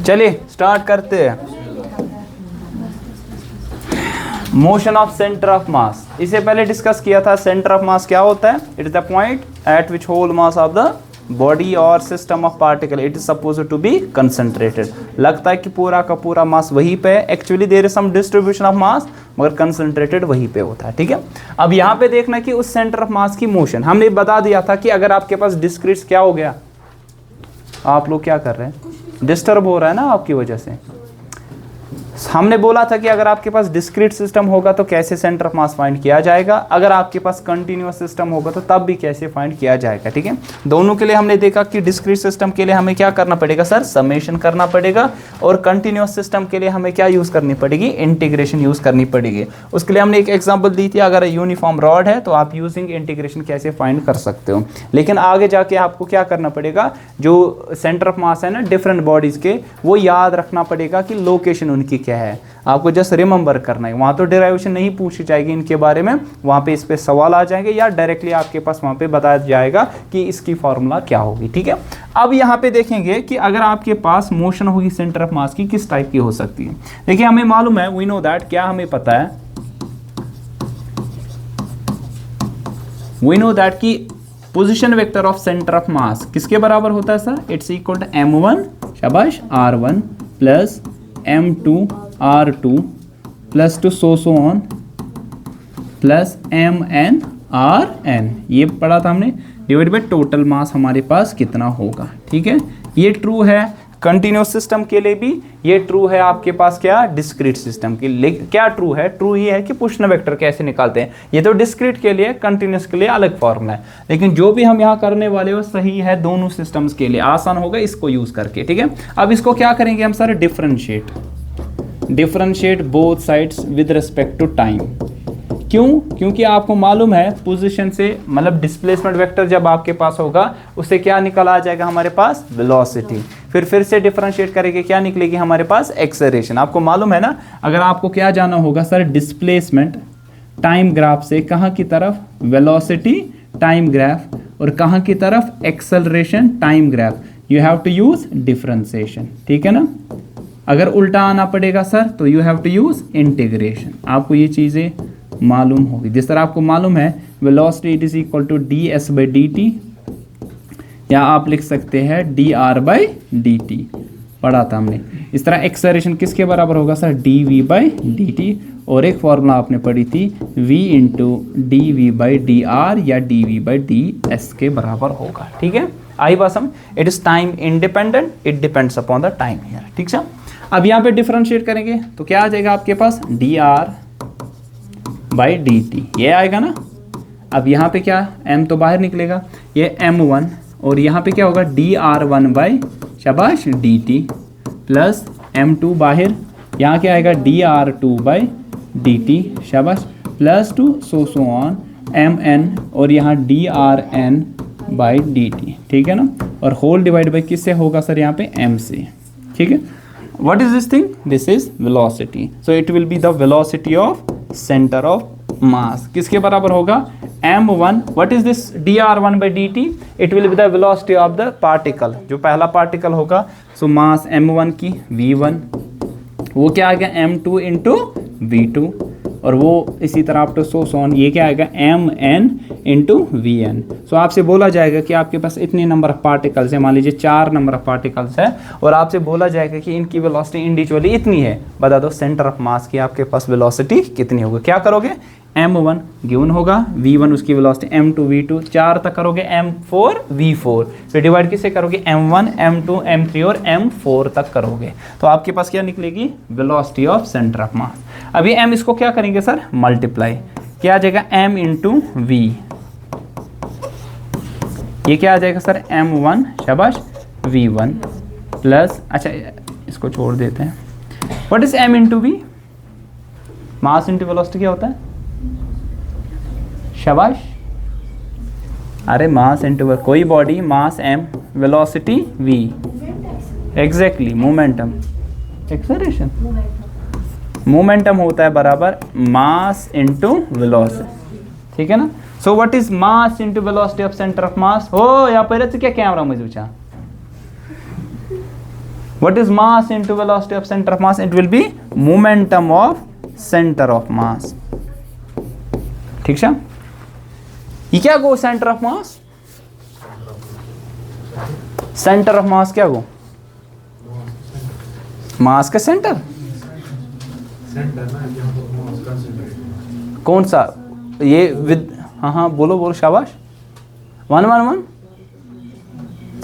चलिए स्टार्ट करते हैं। मोशन ऑफ सेंटर ऑफ मास, इसे पहले डिस्कस किया था। सेंटर ऑफ मास क्या होता है? It is the point at which whole mass of the body और system of particle it is supposed to be concentrated. लगता है कि पूरा का पूरा मास वहीं पे है, actually there is some distribution of mass, मगर कंसंट्रेटेड वहीं पे होता है। ठीक है, अब यहाँ पे देखना कि उस सेंटर ऑफ मास की मोशन हमने बता दिया था कि अगर आपके पास डिस्क्रीट क्या हो गया, आप लोग क्या कर रहे हैं, डिस्टर्ब हो रहा है ना आपकी वजह से। हमने बोला था कि अगर आपके पास डिस्क्रीट सिस्टम होगा तो कैसे सेंटर ऑफ मास फाइंड किया जाएगा, अगर आपके पास कंटिन्यूअस सिस्टम होगा तो तब भी कैसे फाइंड किया जाएगा। ठीक है, दोनों के लिए हमने देखा कि डिस्क्रीट सिस्टम के लिए हमें क्या करना पड़ेगा सर, समेशन करना पड़ेगा, और कंटिन्यूअस सिस्टम के लिए हमें क्या यूज़ करनी पड़ेगी, इंटीग्रेशन यूज़ करनी पड़ेगी। उसके लिए हमने एक एग्जाम्पल दी थी, अगर यूनिफॉर्म रॉड है तो आप यूजिंग इंटीग्रेशन कैसे फाइंड कर सकते हो। लेकिन आगे जाके आपको क्या करना पड़ेगा, जो सेंटर ऑफ मास है ना डिफरेंट बॉडीज़ के, वो याद रखना पड़ेगा कि लोकेशन उनकी क्या है, आपको जस्ट रिमेंबर करना है। वहाँ तो डेरिवेशन नहीं पूछी जाएगी इनके बारे में, वहाँ पे इस पे सवाल आ जाएंगे या डायरेक्टली आपके पास वहाँ पे बताया जाएगा कि इसकी फॉर्मूला क्या होगी। ठीक है, अब यहाँ पे देखेंगे कि अगर आपके पास मोशन होगी सेंटर ऑफ मास की, किस टाइप की हो सकती है। देखिए हमें मालूम है, वी नो दैट, क्या हमें पता है, वी नो दैट कि position vector of centre of मास किसके बराबर होता है sir, it's equal to m1 शाबाश r1 plus m2 r2 plus two so on plus mn rn, ये पढ़ा था हमने, डिवाइड बाय टोटल मास हमारे पास कितना होगा। ठीक है, ये ट्रू है कंटिन्यूस सिस्टम के लिए भी, ये ट्रू है आपके पास क्या, डिस्क्रीट सिस्टम के लिए। क्या ट्रू है, ट्रू ये है कि पुश वेक्टर कैसे निकालते हैं, ये तो डिस्क्रीट के लिए, कंटिन्यूस के लिए अलग फॉर्मूला है, लेकिन जो भी हम यहाँ करने वाले हो सही है दोनों सिस्टम्स के लिए, आसान होगा इसको यूज करके। ठीक है, अब इसको क्या करेंगे हम sir, differentiate both sides with respect to time. क्यों? क्योंकि आपको मालूम है पोजीशन से मतलब डिस्प्लेसमेंट वेक्टर जब आपके पास होगा उससे क्या निकल आ जाएगा हमारे पास, वेलोसिटी। फिर से डिफरेंशिएट करेंगे, क्या निकलेगी हमारे पास, एक्सेलरेशन। आपको मालूम है ना, अगर आपको क्या जाना होगा सर, डिस्प्लेसमेंट टाइम ग्राफ से कहाँ की तरफ, वेलोसिटी टाइम ग्राफ, और कहाँ की तरफ, acceleration time graph, you have to use differentiation. ठीक है ना, अगर उल्टा आना पड़ेगा सर तो you have to use integration. आपको ये चीज़ें मालूम होगी, जिस तरह आपको मालूम है velocity it is equal to ds by dt, या आप लिख सकते हैं dr बाई dt, पढ़ा था हमने। इस तरह एक्सेलरेशन किसके बराबर होगा सर, dv बाई dt, और एक फॉर्मूला आपने पढ़ी थी v into dv by dr या dv बाई ds के बराबर होगा। ठीक है, आई बात समझ, it is time independent, it depends upon the time here. ठीक है, अब यहाँ पे डिफरेंशिएट करेंगे तो क्या आ जाएगा आपके पास, dr बाई dt, ये आएगा ना। अब यहाँ पे क्या, m तो बाहर निकलेगा, ये m1, और यहाँ पे क्या होगा, dr1 बाई शाबाश dt प्लस m2 बाहर, यहाँ क्या आएगा, dr2 बाई dt शाबाश plus two so on mn, और यहाँ drn बाई dt। ठीक है ना, और होल डिवाइड बाई किससे होगा सर, यहाँ पे m से। ठीक है, what is this thing, this is velocity, so it will be the velocity of center of mass। किसके बराबर होगा, m1, what is this dr1 by dt, it will be the velocity of the particle, जो पहला particle होगा, so mass m1 की v1, वो क्या आ गया m2 इंटू v2, और वो इसी तरह आप तो सो ऑन, ये क्या आएगा mn इंटू वीएन। सो आपसे बोला जाएगा कि आपके पास इतने नंबर ऑफ पार्टिकल्स है, मान लीजिए 4 नंबर ऑफ पार्टिकल्स है, और आपसे बोला जाएगा कि इनकी वेलोसिटी इंडिविजुअली इतनी है, बता दो सेंटर ऑफ मास की आपके पास वेलोसिटी कितनी होगी। क्या करोगे, m1 गिवन होगा, v1 उसकी वेलोसिटी, m2 v2, 4 तक करोगे m4 v4, फिर डिवाइड किससे करोगे, m1 m2 m3 और m4 तक करोगे, तो आपके पास क्या निकलेगी, वेलोसिटी ऑफ सेंटर ऑफ मास। अभी m इसको क्या करेंगे सर, मल्टीप्लाई, क्या आ जाएगा m इंटू v, ये क्या आ जाएगा सर, m1 शाबाश v1 प्लस, अच्छा इसको छोड़ देते हैं, what is m into v, mass into velocity क्या होता है, शाबाश, अरे मास इंटू कोई बॉडी, मास m, velocity v, exactly momentum, acceleration, momentum होता है बराबर मास इंटू वेलोसिटी। ठीक है ना, so what is mass into velocity of centre of मास, हो यहाँ पर क्या कैमरा मुझे पूछा, What is mass into velocity of center of mass? It will be momentum of center of mass. ठीक है? ये क्या गो centre of mass? Centre of mass क्या गो? मास का सेंटर कौन सा? ये विद हाँ बोलो शाबाश. वन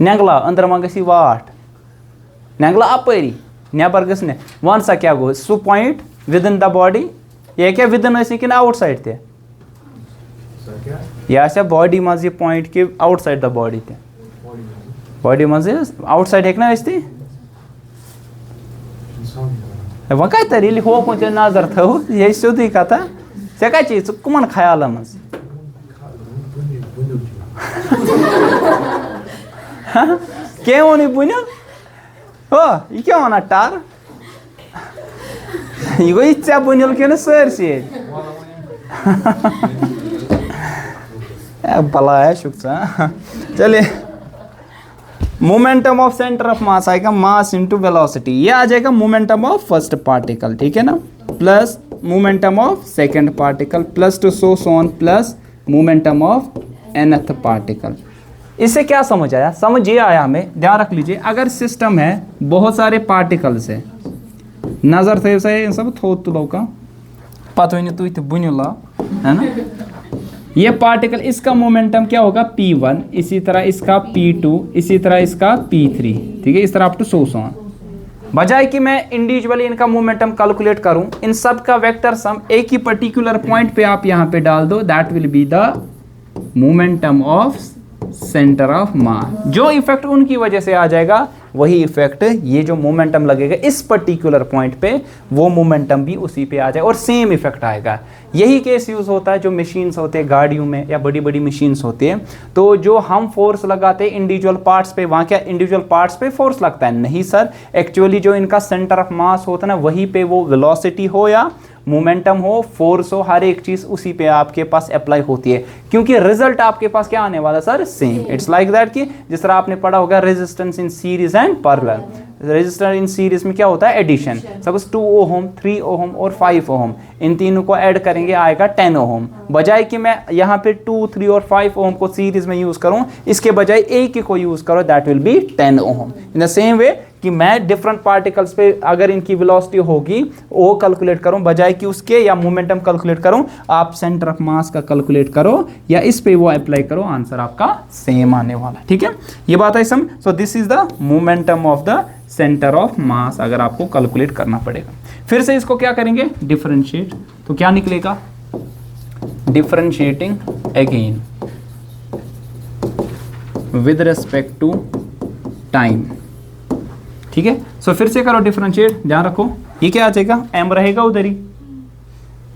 नेंगला अंदर मा गई वाट नेंगला अपरी नेबर गस वन सा क्या गो सु point with in the body ये क्या विद इन कि आउटसाइड ते यह बॉडी मज ये पॉइंट कि आउटसाइड द बॉडी ते बॉडी मज आउटसाइड हेक ना वो कत ये होकुन ते नजर थो ये सोदी कथा ऐ कत कमन ख्याल मज क्या वो बुन हो यह क्या वन टार यह गई ऐ बुनिल कि सरसी बलाया शुक चलिए मोमेंटम ऑफ सेंटर ऑफ मास आएगा मास इनटू वेलोसिटी. ये आ जाएगा मोमेंटम ऑफ फर्स्ट पार्टिकल. ठीक है ना, plus momentum of second particle plus two so on plus momentum of nth particle. इससे क्या समझ आया? समझ ये आया हमें, ध्यान रख लीजिए, अगर सिस्टम है बहुत सारे पार्टिकल्स है नजर थे इन सब थो तुलो का पता वन तु बुनिला है ना. ये पार्टिकल इसका मोमेंटम क्या होगा P1, इसी तरह इसका P2, इसी तरह इसका P3. ठीक है, इस तरह अप टू सो ऑन. बजाय कि मैं इंडिविजुअली इनका मोमेंटम कैलकुलेट करूं, इन सब का वेक्टर सम एक ही पर्टिकुलर पॉइंट पे आप यहां पे डाल दो. That will be the momentum of centre of मास. जो इफेक्ट उनकी वजह से आ जाएगा वही इफेक्ट ये जो मोमेंटम लगेगा इस पर्टिकुलर पॉइंट पे वो मोमेंटम भी उसी पे आ जाए और सेम इफेक्ट आएगा. यही केस यूज होता है जो मशीन्स होते हैं गाड़ियों में या बड़ी बड़ी मशीन्स होती है. तो जो हम फोर्स लगाते हैं इंडिविजुअल पार्ट्स पे, वहाँ क्या इंडिविजुअल पार्ट्स पे फोर्स लगता है? नहीं सर, एक्चुअली जो इनका सेंटर ऑफ मास होता है ना वहीं पे वो वेलोसिटी हो या मोमेंटम हो, फोर्स हो, हर एक चीज उसी पे आपके पास अप्लाई होती है, क्योंकि रिजल्ट आपके पास क्या आने वाला sir? Same. It's like that कि जिस तरह आपने पढ़ा होगा resistance in series and parallel. Resistor in series में क्या होता है? एडिशन. सपोज 2 ओहम 3 ओहम और 5 ओहम, इन तीनों को ऐड करेंगे आएगा 10 ओहम. बजाय कि मैं यहाँ पे 2, 3 और 5 ओहम को सीरीज में यूज करूँ, इसके बजाय एक ही को यूज करो, that will be 10 ohm. In the same way कि मैं डिफरेंट पार्टिकल्स पे अगर इनकी वेलोसिटी होगी वो कैलकुलेट करूं, बजाय कि उसके या मोमेंटम कैलकुलेट करूं, आप सेंटर ऑफ मास का कैलकुलेट करो या इस पे वो अप्लाई करो, आंसर आपका सेम आने वाला. ठीक है, ये बात है sum. So this is the momentum of the centre of mass अगर आपको कैलकुलेट करना पड़ेगा. फिर से इसको क्या करेंगे? डिफरेंशिएट. तो क्या निकलेगा? Differentiating again with respect to time. ठीक है, सो फिर से करो डिफरेंशिएट. ध्यान रखो ये क्या आ जाएगा? m रहेगा उधर ही.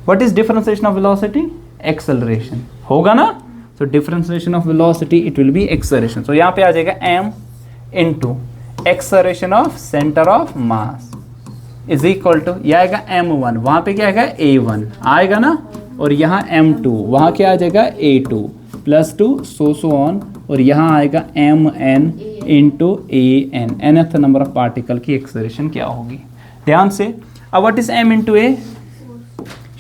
What is differentiation of velocity? Acceleration होगा ना. So differentiation of velocity it will be acceleration. So यहाँ पे आ जाएगा m into acceleration of centre of mass is equal to, यह आएगा m1, वहां पे क्या आएगा? a1 आएगा ना, और यहाँ m2, वहां क्या आ जाएगा? a2 plus two so on, और यहाँ आएगा mn into an. nth number of particle की एक्सेलरेशन क्या होगी? ध्यान से. अब what is m into a?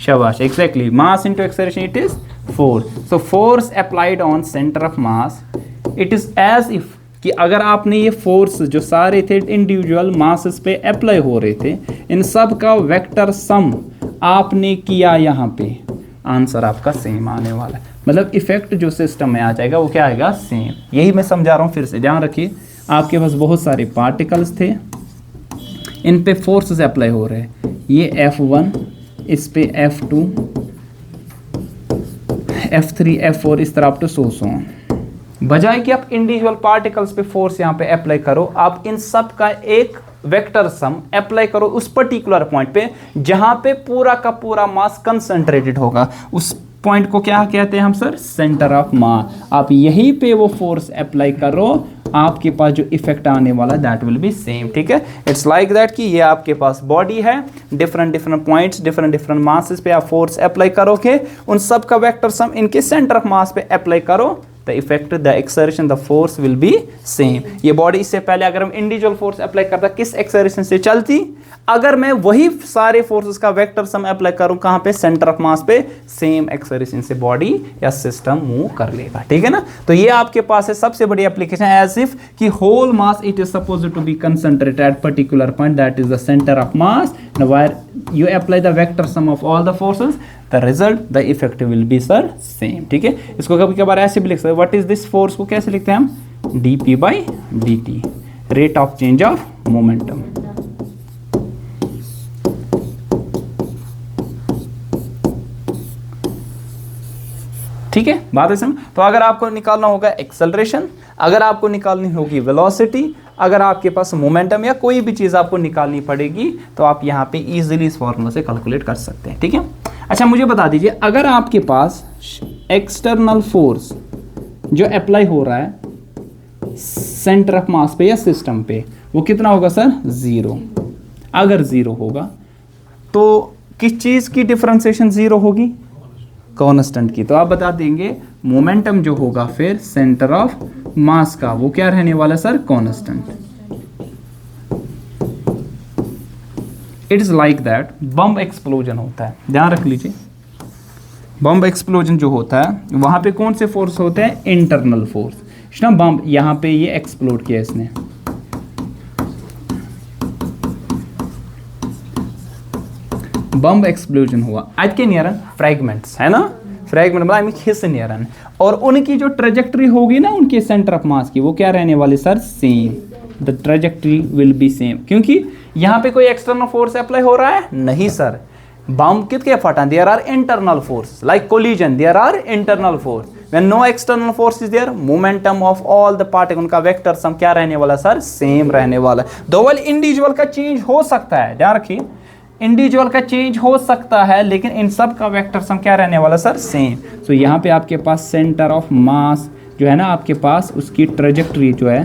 शाबाश, exactly. Mass into acceleration it is force. So force applied on centre of mass it is as if कि अगर आपने ये फोर्स जो सारे थे इंडिविजुअल मासेस पे अप्लाई हो रहे थे, इन सब का वेक्टर सम आपने किया यहाँ पे, आंसर आपका सेम आने वाला है. मतलब इफेक्ट जो सिस्टम में आ जाएगा वो क्या आएगा? सेम. यही मैं समझा रहा हूँ. फिर से ध्यान रखिए, आपके पास बहुत सारे पार्टिकल्स थे, इन पे फोर्सेस अप्लाई हो रहे हैं. ये F1, इस पे F2, F3, F4, इस तरह आप तो सो ऑन. बजाय कि आप इंडिविजुअल पार्टिकल्स पे फोर्स यहाँ पे अप्लाई करो, आप इन सब का एक वेक्टर सम अप्लाई करो उस पर्टिकुलर पॉइंट पे जहां पे पूरा का पूरा मास कंसंट्रेटेड होगा. उस पॉइंट को क्या कहते हैं हम सर? सेंटर ऑफ मास. आप यहीं पे वो फोर्स अप्लाई करो, आपके पास जो इफेक्ट आने वाला दैट विल बी सेम. ठीक है, इट्स लाइक दैट कि ये आपके पास बॉडी है, डिफरेंट पॉइंट्स, डिफरेंट मासेस पे आप फोर्स अप्लाई करोगे, उन सब का वेक्टर सम इनके सेंटर ऑफ मास पे अप्लाई करो, the effect, the exertion, the force will be same. ये बॉडी इससे पहले अगर हम इंडिविजुअल फोर्स अप्लाई करता किस एक्सर्शन से चलती, अगर मैं वही सारे फोर्सेस का वेक्टर सम अप्लाई करूं कहां पे, सेंटर ऑफ मास पे, सेम एक्सर्शन से बॉडी या सिस्टम मूव कर लेगा, ठीक है ना। तो ये आपके पास है सबसे बड़ी एप्लीकेशन, एज इफ कि whole mass it is supposed to be concentrated at particular point, that is the centre of mass, and where you apply the vector sum of all the forces, the result, the effect will be sir same, ठीक है। इसको कभी कभार ऐसे भी लिख सकते हैं, व्हाट इज दिस फोर्स को कैसे लिखते हैं हम, dp by dt, rate of change of momentum. ठीक है, बात है समझ। तो अगर आपको निकालना होगा एक्सेलरेशन, अगर आपको निकालनी होगी वेलोसिटी, अगर आपके पास मोमेंटम या कोई भी चीज़ आपको निकालनी पड़ेगी, तो आप यहाँ पे इजीली इस फॉर्मूला से कैलकुलेट कर सकते हैं, ठीक है। अच्छा, मुझे बता दीजिए, अगर आपके पास एक्सटर्नल फोर्स जो अप्लाई हो रहा है सेंटर ऑफ मास पे या सिस्टम पे, वो कितना होगा सर, 0। अगर 0 होगा तो किस चीज़ की डिफरेंशिएशन 0 होगी, कांस्टेंट की। तो आप बता देंगे मोमेंटम जो होगा फिर सेंटर ऑफ मास का, वो क्या रहने वाला sir, constant. It is like that bomb explosion होता है, ध्यान रख लीजिए, बम एक्सप्लोजन जो होता है वहां पे कौन से फोर्स होते हैं, इंटरनल फोर्स ना। बम यहां पे ये एक्सप्लोड किया इसने, बम एक्सप्लोजन हुआ, आज के नियरन फ्रैगमेंट्स है ना, फ्रैगमेंट मतलब आई मीन हिस्से नियरन, और उनकी जो ट्रेजेक्टरी होगी ना उनके सेंटर ऑफ मास की, वो क्या रहने वाली sir, same, the trajectory will be same. क्योंकि यहाँ पे कोई एक्सटर्नल फोर्स अप्लाई हो रहा है नहीं सर, बम कितने फटा, there are internal force, like collision there are internal force, when no external force is there, momentum of all the particle, उनका वेक्टर सम क्या रहने वाला सर, सेम रहने वाला। दो वेल इंडिविजुअल का चेंज हो सकता है, ध्यान रखिए, इंडिविजुअल का चेंज हो सकता है, लेकिन इन सब का वेक्टर सम क्या रहने वाला सर, सेम। सो यहाँ पे आपके पास सेंटर ऑफ मास जो है ना आपके पास, उसकी ट्रेजेक्टरी जो है,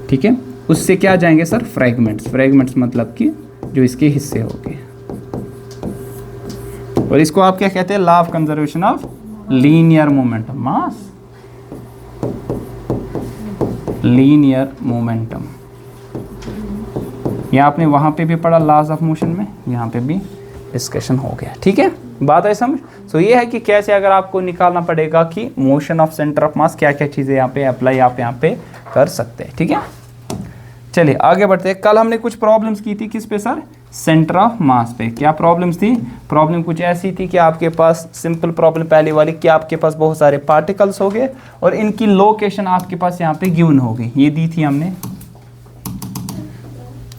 ठीक है, उससे क्या जाएंगे सर, फ्रैगमेंट्स। फ्रैगमेंट्स मतलब कि जो इसके हिस्से हो गए, और इसको आप क्या कहते हैं, law of conservation of linear momentum mass, linear momentum. ये आपने वहाँ पे भी पढ़ा लॉज ऑफ मोशन में, यहाँ पे भी डिस्कशन हो गया, ठीक है, बात है समझ। सो ये है कि कैसे अगर आपको निकालना पड़ेगा कि motion of centre of mass क्या क्या चीज़ें यहाँ पे अप्लाई आप यहाँ पे कर सकते हैं, ठीक है। चलिए आगे बढ़ते हैं। कल हमने कुछ प्रॉब्लम्स की थी किस पे सर, सेंटर ऑफ मास पे। क्या प्रॉब्लम्स थी, प्रॉब्लम कुछ ऐसी थी कि आपके पास सिंपल प्रॉब्लम पहले वाली कि आपके पास बहुत सारे पार्टिकल्स हो गए और इनकी लोकेशन आपके पास यहाँ पे गिवन हो गई, ये दी थी हमने,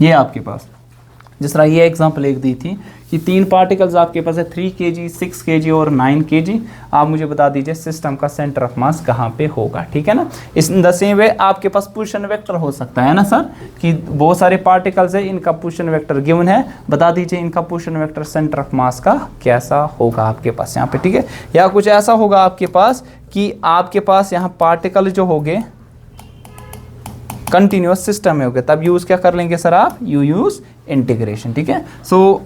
ये आपके पास जिस तरह ये एग्जांपल एक दी थी कि 3 पार्टिकल्स आपके पास है, 3 kg, 6 kg और 9 kg। आप मुझे बता दीजिए सिस्टम का सेंटर ऑफ मास कहाँ पे होगा, ठीक है ना। इस द सेम वे आपके पास पोजीशन वेक्टर हो सकता है ना सर, कि बहुत सारे पार्टिकल्स है, इनका पोजीशन वेक्टर गिवन है, बता दीजिए इनका पोजीशन वेक्टर सेंटर ऑफ मास का कैसा होगा आपके पास यहाँ पे, ठीक है। या कुछ ऐसा होगा आपके पास कि आपके पास यहाँ पार्टिकल जो हो गए कंटिन्यूअस सिस्टम में हो गए, तब यूज क्या कर लेंगे सर आप, यू यूज इंटीग्रेशन, ठीक है। सो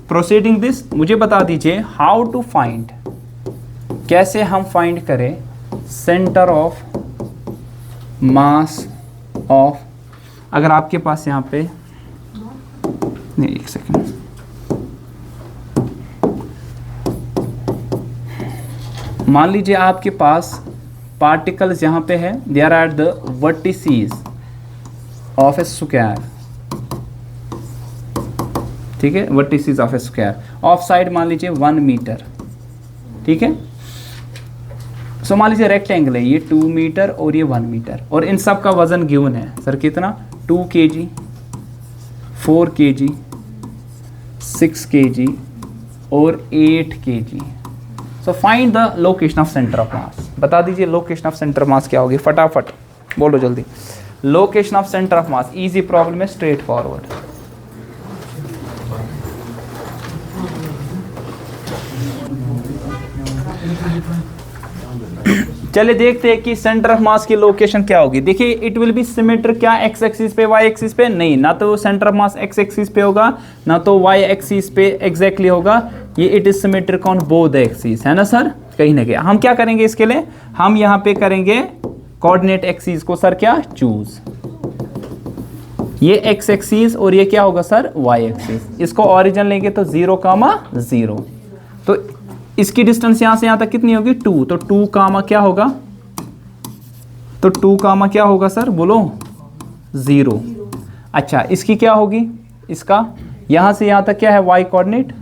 प्रोसीडिंग दिस, मुझे बता दीजिए हाउ टू फाइंड, कैसे हम फाइंड करें सेंटर ऑफ मास ऑफ, अगर आपके पास यहाँ पे नहीं, एक सेकेंड, मान लीजिए आपके पास पार्टिकल्स यहाँ पे है, they are at the vertices of a square, ठीक है, vertices of a square, of side मान लीजिए 1 मीटर, ठीक है। सो मान लीजिए रेक्टेंगल है, ये 2 मीटर और ये 1 मीटर, और इन सब का वजन गिवन है सर कितना, 2 kg, 4 kg, 6 kg और 8 kg। So find the location of centre of मास, बता दीजिए location of centre of mass क्या होगी, फटाफट बोलो जल्दी। Location of centre of mass, easy problem है, स्ट्रेट फॉरवर्ड। चलिए देखते हैं कि सेंटर ऑफ मास की लोकेशन क्या होगी। देखिए इट विल बी सिमेट्रिक, क्या एक्स एक्सिस पे वाई एक्सिस पे नहीं, ना तो centre of mass x axis पे होगा ना तो वाई एक्सिस पे एग्जैक्टली होगा, ये it is symmetric on both axis, है ना सर। कहीं ना कहीं हम क्या करेंगे इसके लिए, हम यहाँ पे करेंगे कोऑर्डिनेट एक्सिस को सर क्या चूज, ये एक्स एक्सिस और ये क्या होगा सर वाई एक्सिस। इसको ओरिजिन लेंगे तो 0,0, तो इसकी डिस्टेंस यहाँ से यहाँ तक कितनी होगी 2, तो 2 कामा क्या होगा, तो 2 कामा क्या होगा सर बोलो 0। अच्छा इसकी क्या होगी, इसका यहाँ से यहाँ तक क्या है y कोऑर्डिनेट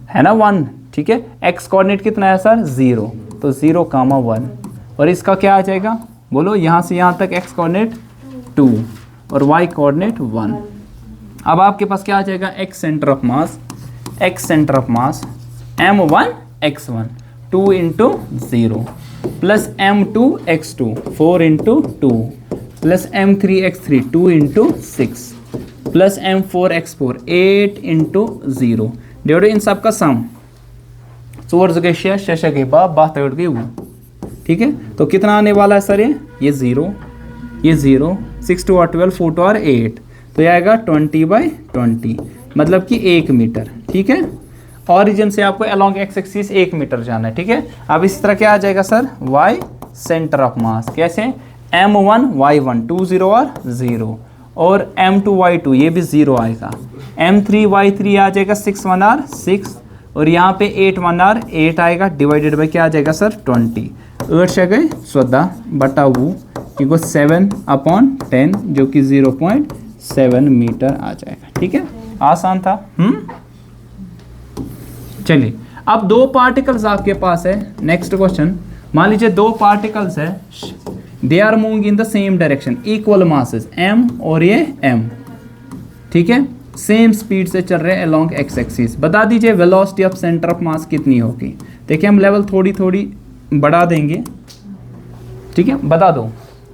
है ना 1, ठीक है। x कोऑर्डिनेट कितना है सर 0, तो 0,1 और इसका क्या आ जाएगा बोलो, यहाँ से यहाँ तक x कोऑर्डिनेट 2 और y कोऑर्डिनेट 1। अब आपके पास क्या आ जाएगा x centre of mass m1 x1 2 × 0 plus m2 x2 4 × 2 plus m3 x3 2 × 6 plus m4 x4 8 × 0 divide in सब का सम 4 जगह 6 गए बात गई वो, ठीक है। तो कितना आने वाला है सर, ये 0 6 2 और 12 4 2 और 8, तो ये आएगा 20/20 मतलब कि 1 मीटर, ठीक है। ऑरिजिन से आपको अलोंग एक्स एक्सिस 1 मीटर जाना है, ठीक है। अब इस तरह क्या आ जाएगा सर y सेंटर ऑफ मास, कैसे m1 y1 2 0 और 0 और m2 y2 ये भी 0 आएगा, m3 y3 आ जाएगा 6 1 और 6 और यहाँ पे 8 1 और 8 आएगा, डिवाइडेड बाई क्या आ जाएगा सर 20, 8 से गए 14 बटा वो इको 7/10 जो कि 0.7 मीटर आ जाएगा, ठीक है। आसान था। चलिए अब 2 पार्टिकल्स आपके पास है। नेक्स्ट क्वेश्चन, मान लीजिए 2 पार्टिकल्स है, they are moving in the same direction, equal masses m और ये m, ठीक है, सेम स्पीड से चल रहे हैं अलोंग एक्स एक्सिस। बता दीजिए वेलोसिटी ऑफ सेंटर ऑफ मास कितनी होगी। देखिए हम लेवल थोड़ी बढ़ा देंगे, ठीक है। बता दो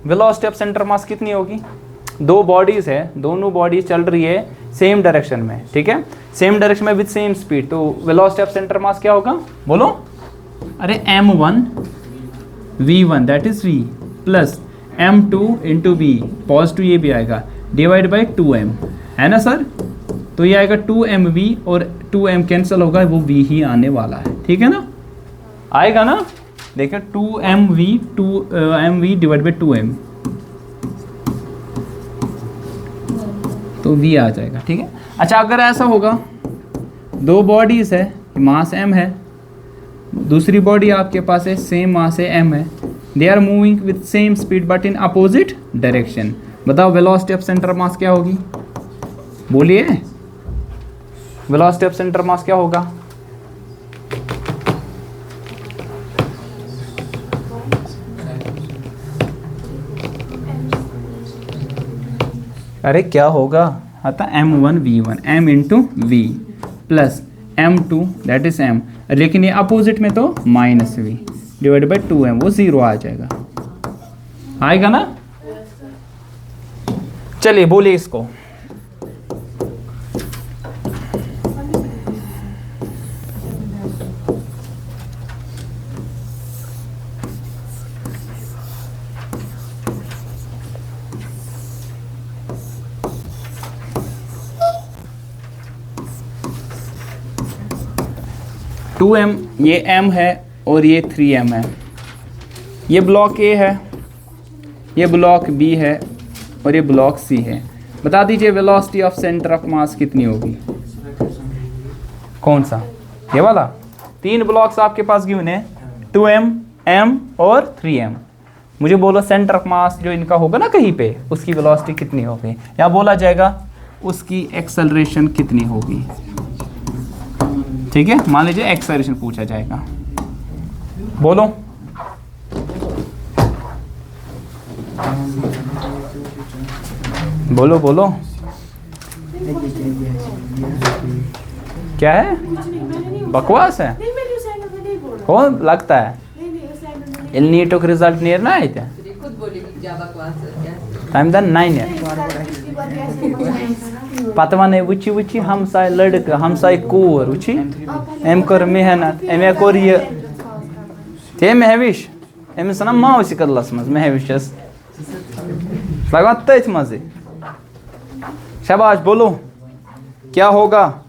वेलोसिटी ऑफ सेंटर ऑफ मास कितनी होगी। 2 बॉडीज है, दोनों बॉडीज चल रही है सेम डायरेक्शन में, ठीक है, सेम डायरेक्शन में विद सेम स्पीड, तो वेलोसिटी ऑफ सेंटर मास क्या होगा बोलो, अरे m1 v1 that is v plus m2 × v positive ये भी आएगा डिवाइड बाई 2m है ना सर, तो ये आएगा 2mv और 2m कैंसिल होगा, वो v ही आने वाला है, ठीक है ना, आएगा ना। देखिए 2mv डिवाइड बाई 2m तो v आ जाएगा, ठीक है। अच्छा अगर ऐसा होगा 2 बॉडीज है, मास m है, दूसरी बॉडी आपके पास है सेम मास है m है, they are moving with same speed but in opposite direction, बताओ वेलोसिटी ऑफ सेंटर मास क्या होगी, बोलिए वेलोसिटी ऑफ सेंटर मास क्या होगा। अरे क्या होगा, आता m1 v1 m × v plus m2 that is m, लेकिन ये अपोजिट में तो -v डिवाइड बाई 2m, वो 0 आ जाएगा, आएगा ना। चलिए बोलिए इसको, टू m ये m है और ये 3m है, ये ब्लॉक A है, ये ब्लॉक B है और ये ब्लॉक C है। बता दीजिए वेलोसिटी ऑफ सेंटर ऑफ मास कितनी होगी। कौन सा, ये वाला। 3 ब्लॉक्स आपके पास गिवन है, 2m m और 3m। मुझे बोलो सेंटर ऑफ मास जो इनका होगा ना कहीं पे, उसकी वेलोसिटी कितनी होगी, या बोला जाएगा उसकी एक्सेलरेशन कितनी होगी, ठीक है। मान लीजिए एक्सेलरेशन पूछा जाएगा, बोलो बोलो बोलो क्या है, बकवास है कौन लगता है नीटो के रिजल्ट नियर ना आए थे टाइम दन 9 है पतवा नहीं वुची वुची हमसाय लड़का हमसाय कोर वुची एम कर मेहनत एम कोर ये थे महविश एम सना मावसी कदलस मज महविशस लगा तथ मजे। शाबाश बोलो क्या होगा।